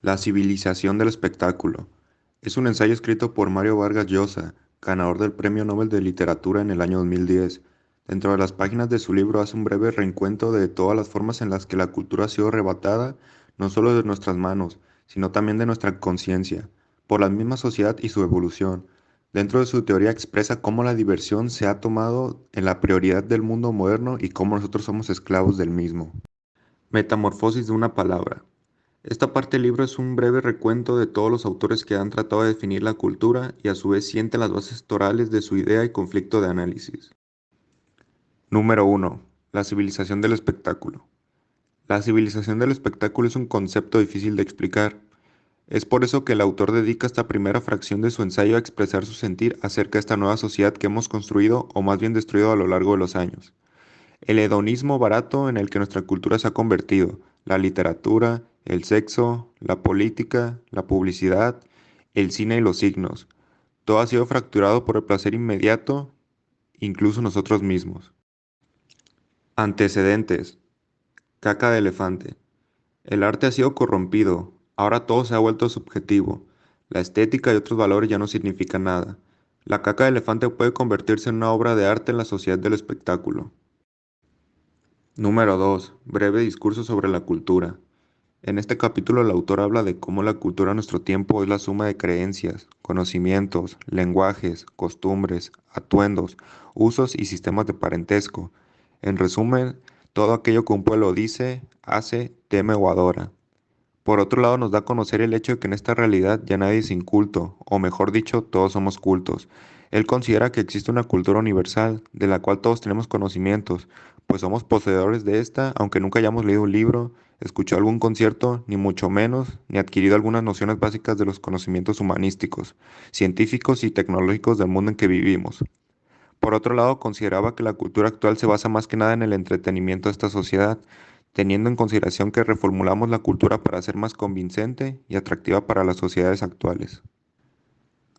La civilización del espectáculo. Es un ensayo escrito por Mario Vargas Llosa, ganador del Premio Nobel de Literatura en el año 2010. Dentro de las páginas de su libro hace un breve reencuentro de todas las formas en las que la cultura ha sido arrebatada, no solo de nuestras manos, sino también de nuestra conciencia, por la misma sociedad y su evolución. Dentro de su teoría expresa cómo la diversión se ha tomado en la prioridad del mundo moderno y cómo nosotros somos esclavos del mismo. Metamorfosis de una palabra. Esta parte del libro es un breve recuento de todos los autores que han tratado de definir la cultura y a su vez siente las bases torales de su idea y conflicto de análisis. Número uno. La civilización del espectáculo. La civilización del espectáculo es un concepto difícil de explicar. Es por eso que el autor dedica esta primera fracción de su ensayo a expresar su sentir acerca de esta nueva sociedad que hemos construido o más bien destruido a lo largo de los años. El hedonismo barato en el que nuestra cultura se ha convertido, la literatura, el sexo, la política, la publicidad, el cine y los signos. Todo ha sido fracturado por el placer inmediato, incluso nosotros mismos. Antecedentes. Caca de elefante. El arte ha sido corrompido, ahora todo se ha vuelto subjetivo. La estética y otros valores ya no significan nada. La caca de elefante puede convertirse en una obra de arte en la sociedad del espectáculo. Número 2. Breve discurso sobre la cultura. En este capítulo el autor habla de cómo la cultura en nuestro tiempo es la suma de creencias, conocimientos, lenguajes, costumbres, atuendos, usos y sistemas de parentesco. En resumen, todo aquello que un pueblo dice, hace, teme o adora. Por otro lado, nos da a conocer el hecho de que en esta realidad ya nadie es inculto, o mejor dicho, todos somos cultos. Él considera que existe una cultura universal, de la cual todos tenemos conocimientos, pues somos poseedores de esta, aunque nunca hayamos leído un libro, escuchado algún concierto, ni mucho menos, ni adquirido algunas nociones básicas de los conocimientos humanísticos, científicos y tecnológicos del mundo en que vivimos. Por otro lado, consideraba que la cultura actual se basa más que nada en el entretenimiento de esta sociedad, teniendo en consideración que reformulamos la cultura para ser más convincente y atractiva para las sociedades actuales.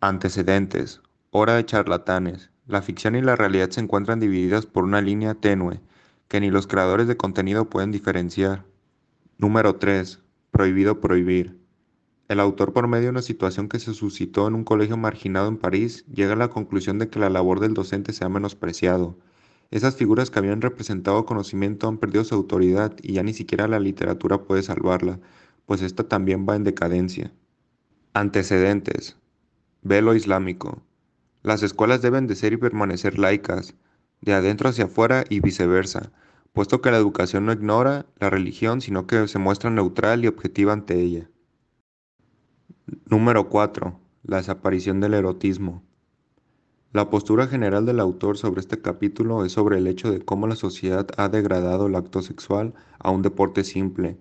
Antecedentes. Hora de charlatanes. La ficción y la realidad se encuentran divididas por una línea tenue, que ni los creadores de contenido pueden diferenciar. Número 3. Prohibido prohibir. El autor, por medio de una situación que se suscitó en un colegio marginado en París, llega a la conclusión de que la labor del docente se ha menospreciado. Esas figuras que habían representado conocimiento han perdido su autoridad y ya ni siquiera la literatura puede salvarla, pues esta también va en decadencia. Antecedentes. Velo islámico. Las escuelas deben de ser y permanecer laicas, de adentro hacia afuera y viceversa, puesto que la educación no ignora la religión, sino que se muestra neutral y objetiva ante ella. Número 4. La desaparición del erotismo. La postura general del autor sobre este capítulo es sobre el hecho de cómo la sociedad ha degradado el acto sexual a un deporte simple.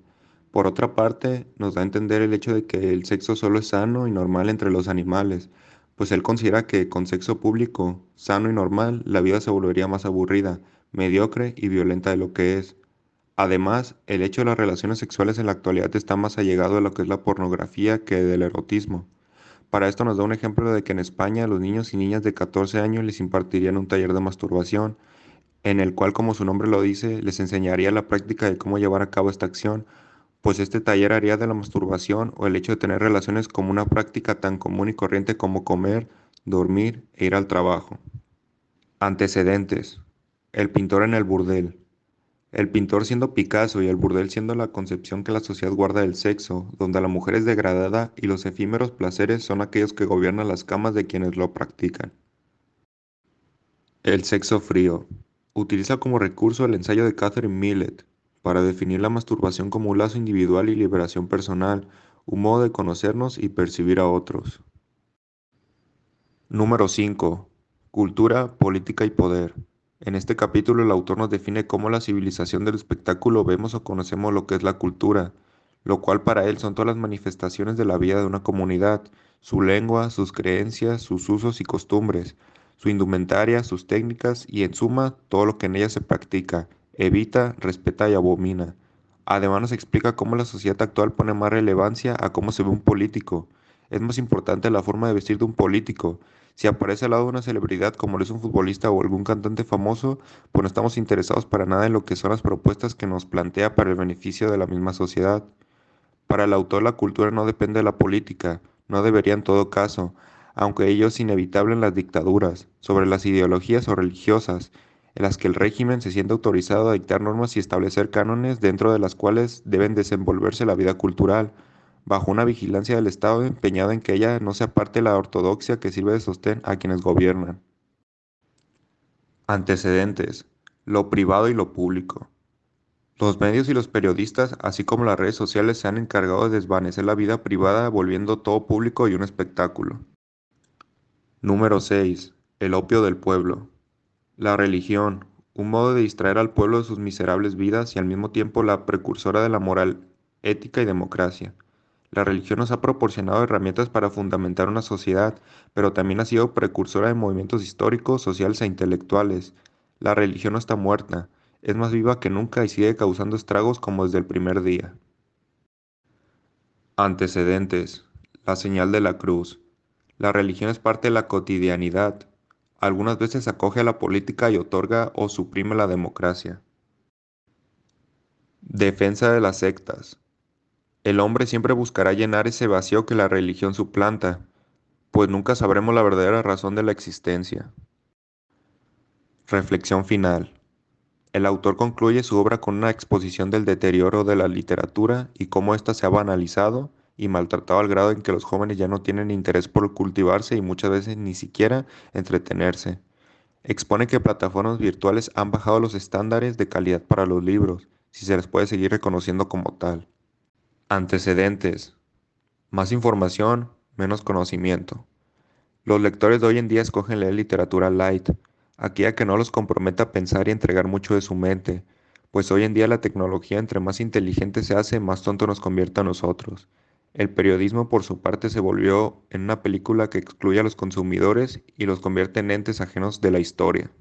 Por otra parte, nos da a entender el hecho de que el sexo solo es sano y normal entre los animales, pues él considera que con sexo público, sano y normal, la vida se volvería más aburrida, mediocre y violenta de lo que es. Además, el hecho de las relaciones sexuales en la actualidad está más allegado a lo que es la pornografía que del erotismo. Para esto nos da un ejemplo de que en España a los niños y niñas de 14 años les impartirían un taller de masturbación, en el cual, como su nombre lo dice, les enseñaría la práctica de cómo llevar a cabo esta acción, pues este taller haría de la masturbación o el hecho de tener relaciones como una práctica tan común y corriente como comer, dormir e ir al trabajo. Antecedentes. El pintor en el burdel. El pintor siendo Picasso y el burdel siendo la concepción que la sociedad guarda del sexo, donde la mujer es degradada y los efímeros placeres son aquellos que gobiernan las camas de quienes lo practican. El sexo frío. Utiliza como recurso el ensayo de Catherine Millet para definir la masturbación como un lazo individual y liberación personal, un modo de conocernos y percibir a otros. Número 5. Cultura, política y poder. En este capítulo el autor nos define cómo la civilización del espectáculo vemos o conocemos lo que es la cultura, lo cual para él son todas las manifestaciones de la vida de una comunidad, su lengua, sus creencias, sus usos y costumbres, su indumentaria, sus técnicas y en suma todo lo que en ella se practica, evita, respeta y abomina. Además nos explica cómo la sociedad actual pone más relevancia a cómo se ve un político. Es más importante la forma de vestir de un político. Si aparece al lado de una celebridad como lo es un futbolista o algún cantante famoso, pues no estamos interesados para nada en lo que son las propuestas que nos plantea para el beneficio de la misma sociedad. Para el autor la cultura no depende de la política, no debería en todo caso, aunque ello es inevitable en las dictaduras, sobre las ideologías o religiosas, en las que el régimen se siente autorizado a dictar normas y establecer cánones dentro de las cuales deben desenvolverse la vida cultural, bajo una vigilancia del Estado empeñado en que ella no sea parte de la ortodoxia que sirve de sostén a quienes gobiernan. Antecedentes. Lo privado y lo público. Los medios y los periodistas, así como las redes sociales, se han encargado de desvanecer la vida privada, volviendo todo público y un espectáculo. Número 6. El opio del pueblo. La religión, un modo de distraer al pueblo de sus miserables vidas y al mismo tiempo la precursora de la moral, ética y democracia. La religión nos ha proporcionado herramientas para fundamentar una sociedad, pero también ha sido precursora de movimientos históricos, sociales e intelectuales. La religión no está muerta, es más viva que nunca y sigue causando estragos como desde el primer día. Antecedentes. La señal de la cruz. La religión es parte de la cotidianidad. Algunas veces acoge a la política y otorga o suprime la democracia. Defensa de las sectas. El hombre siempre buscará llenar ese vacío que la religión suplanta, pues nunca sabremos la verdadera razón de la existencia. Reflexión final. El autor concluye su obra con una exposición del deterioro de la literatura y cómo ésta se ha banalizado y maltratado al grado en que los jóvenes ya no tienen interés por cultivarse y muchas veces ni siquiera entretenerse. Expone que plataformas virtuales han bajado los estándares de calidad para los libros, si se les puede seguir reconociendo como tal. Antecedentes. Más información, menos conocimiento. Los lectores de hoy en día escogen leer literatura light, aquella que no los comprometa a pensar y entregar mucho de su mente, pues hoy en día la tecnología entre más inteligente se hace, más tonto nos convierte a nosotros. El periodismo por su parte se volvió en una película que excluye a los consumidores y los convierte en entes ajenos de la historia.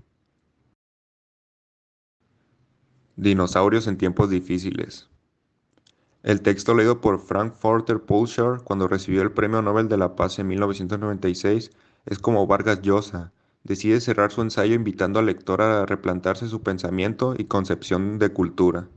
Dinosaurios en tiempos difíciles. El texto leído por Frankfurter Poulscher cuando recibió el Premio Nobel de la Paz en 1996 es como Vargas Llosa. Decide cerrar su ensayo invitando al lector a replantearse su pensamiento y concepción de cultura.